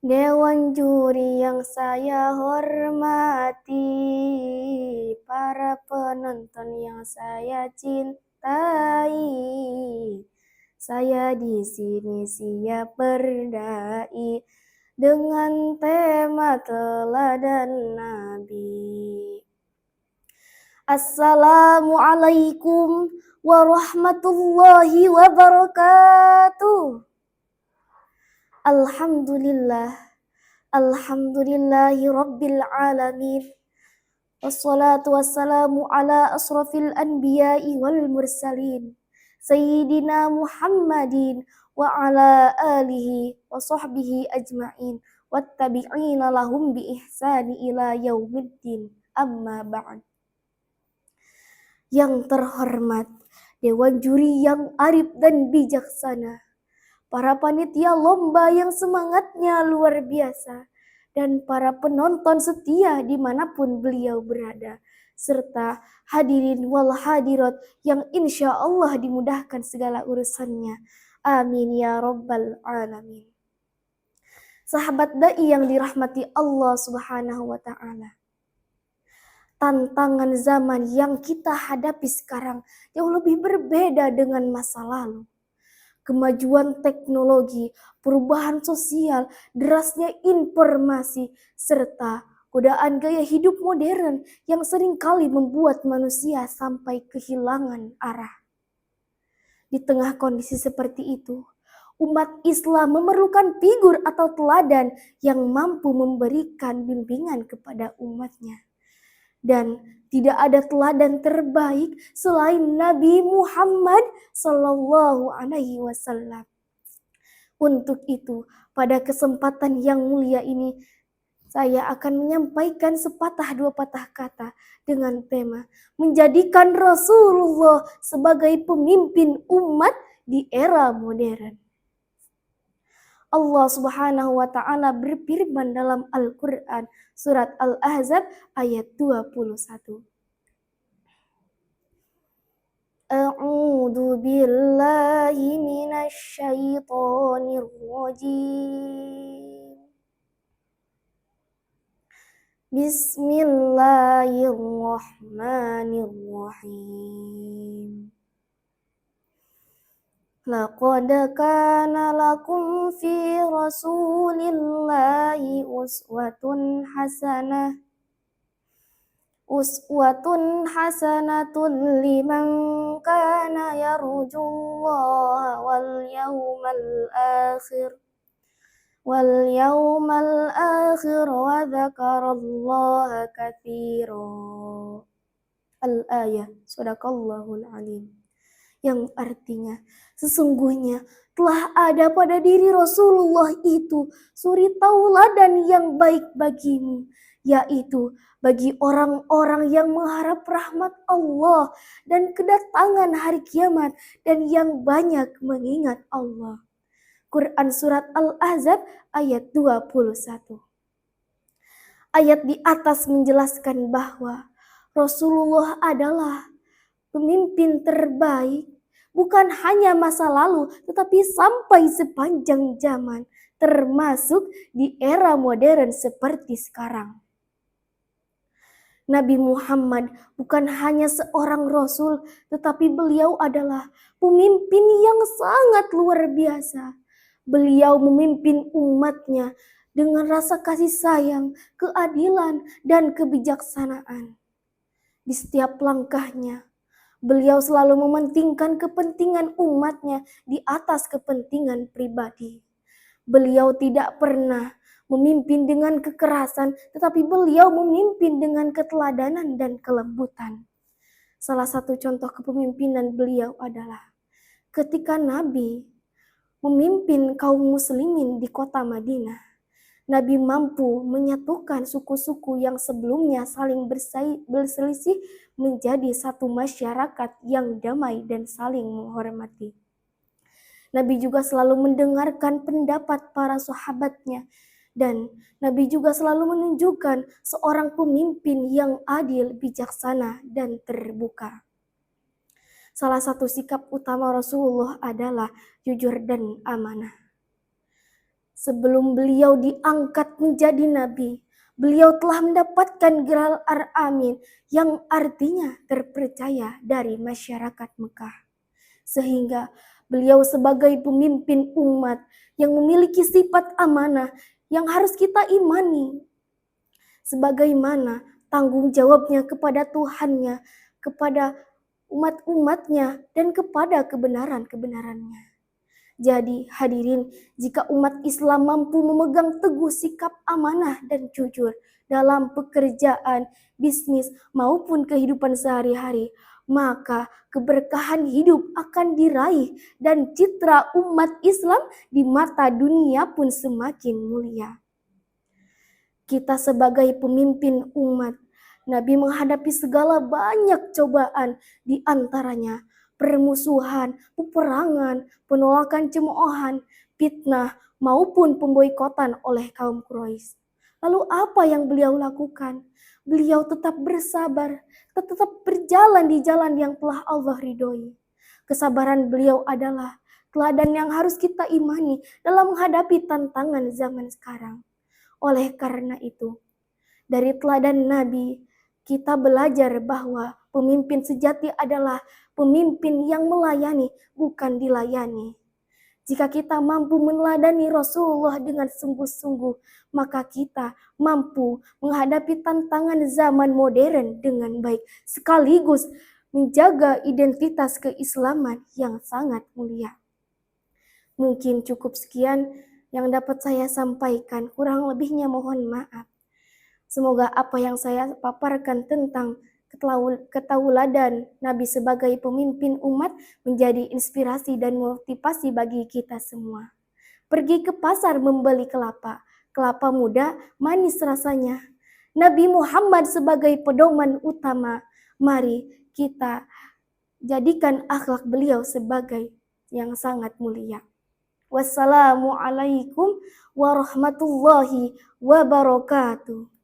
Dewan juri yang saya hormati, para penonton yang saya cintai, saya di sini siap berdai dengan tema teladan Nabi. Assalamualaikum warahmatullahi wabarakatuh. Alhamdulillah, alhamdulillahi rabbil alamin. Wassalatu wassalamu ala asrafil anbiya'i wal mursalin. Sayyidina Muhammadin wa ala alihi wa sahbihi ajma'in. Wattabi'ina lahum bi ihsani ila yaumiddin. Amma ba'd. Yang terhormat, Dewan Juri yang arif dan bijaksana, para panitia lomba yang semangatnya luar biasa, dan para penonton setia dimanapun beliau berada, serta hadirin wal hadirat yang insya Allah dimudahkan segala urusannya. Amin ya rabbal alamin. Sahabat da'i yang dirahmati Allah subhanahu wa ta'ala, tantangan zaman yang kita hadapi sekarang jauh lebih berbeda dengan masa lalu. Kemajuan teknologi, perubahan sosial, derasnya informasi, serta godaan gaya hidup modern yang seringkali membuat manusia sampai kehilangan arah. Di tengah kondisi seperti itu, umat Islam memerlukan figur atau teladan yang mampu memberikan bimbingan kepada umatnya. Dan tidak ada teladan terbaik selain Nabi Muhammad Sallallahu Alaihi Wasallam. Untuk itu, pada kesempatan yang mulia ini, saya akan menyampaikan sepatah dua patah kata dengan tema menjadikan Rasulullah sebagai pemimpin umat di era modern. Allah Subhanahu wa taala berfirman dalam Al-Qur'an surat Al-Ahzab ayat 21. A'udzu billahi minasy syaithanir rajim. Bismillahirrahmanirrahim. Laqad kana lakum fi Rasulillahi uswatun hasanatun liman kana yarjullaha wal yawmal akhir wa dzakarallaha katsiran. Al-ayah, sadaqallahul alim. Yang artinya, sesungguhnya telah ada pada diri Rasulullah itu suri tauladan yang baik bagimu, yaitu bagi orang-orang yang mengharap rahmat Allah dan kedatangan hari kiamat dan yang banyak mengingat Allah. Quran surat Al-Ahzab ayat 21. Ayat di atas menjelaskan bahwa Rasulullah adalah pemimpin terbaik bukan hanya masa lalu, tetapi sampai sepanjang zaman, termasuk di era modern seperti sekarang. Nabi Muhammad bukan hanya seorang rasul, tetapi beliau adalah pemimpin yang sangat luar biasa. Beliau memimpin umatnya dengan rasa kasih sayang, keadilan, dan kebijaksanaan. Di setiap langkahnya, beliau selalu mementingkan kepentingan umatnya di atas kepentingan pribadi. Beliau tidak pernah memimpin dengan kekerasan, tetapi beliau memimpin dengan keteladanan dan kelembutan. Salah satu contoh kepemimpinan beliau adalah ketika Nabi memimpin kaum muslimin di kota Madinah. Nabi mampu menyatukan suku-suku yang sebelumnya saling berselisih menjadi satu masyarakat yang damai dan saling menghormati. Nabi juga selalu mendengarkan pendapat para sahabatnya, dan Nabi juga selalu menunjukkan seorang pemimpin yang adil, bijaksana, dan terbuka. Salah satu sikap utama Rasulullah adalah jujur dan amanah. Sebelum beliau diangkat menjadi nabi, beliau telah mendapatkan gelar Ar-Amin yang artinya terpercaya dari masyarakat Mekah. Sehingga beliau sebagai pemimpin umat yang memiliki sifat amanah yang harus kita imani. Sebagaimana tanggung jawabnya kepada Tuhannya, kepada umat-umatnya, dan kepada kebenaran-kebenarannya. Jadi hadirin, jika umat Islam mampu memegang teguh sikap amanah dan jujur dalam pekerjaan, bisnis, maupun kehidupan sehari-hari, maka keberkahan hidup akan diraih dan citra umat Islam di mata dunia pun semakin mulia. Kita sebagai pemimpin umat, Nabi menghadapi segala banyak cobaan, di antaranya permusuhan, peperangan, penolakan cemoohan, fitnah, maupun pemboikotan oleh kaum Quraisy. Lalu apa yang beliau lakukan? Beliau tetap bersabar, tetap berjalan di jalan yang telah Allah ridhoi. Kesabaran beliau adalah teladan yang harus kita imani dalam menghadapi tantangan zaman sekarang. Oleh karena itu, dari teladan Nabi, kita belajar bahwa pemimpin sejati adalah pemimpin yang melayani, bukan dilayani. Jika kita mampu meneladani Rasulullah dengan sungguh-sungguh, maka kita mampu menghadapi tantangan zaman modern dengan baik, sekaligus menjaga identitas keislaman yang sangat mulia. Mungkin cukup sekian yang dapat saya sampaikan, kurang lebihnya mohon maaf. Semoga apa yang saya paparkan tentang ketauladan Nabi sebagai pemimpin umat menjadi inspirasi dan motivasi bagi kita semua. Pergi ke pasar membeli kelapa, kelapa muda manis rasanya. Nabi Muhammad sebagai pedoman utama, mari kita jadikan akhlak beliau sebagai yang sangat mulia. Wassalamualaikum warahmatullahi wabarakatuh.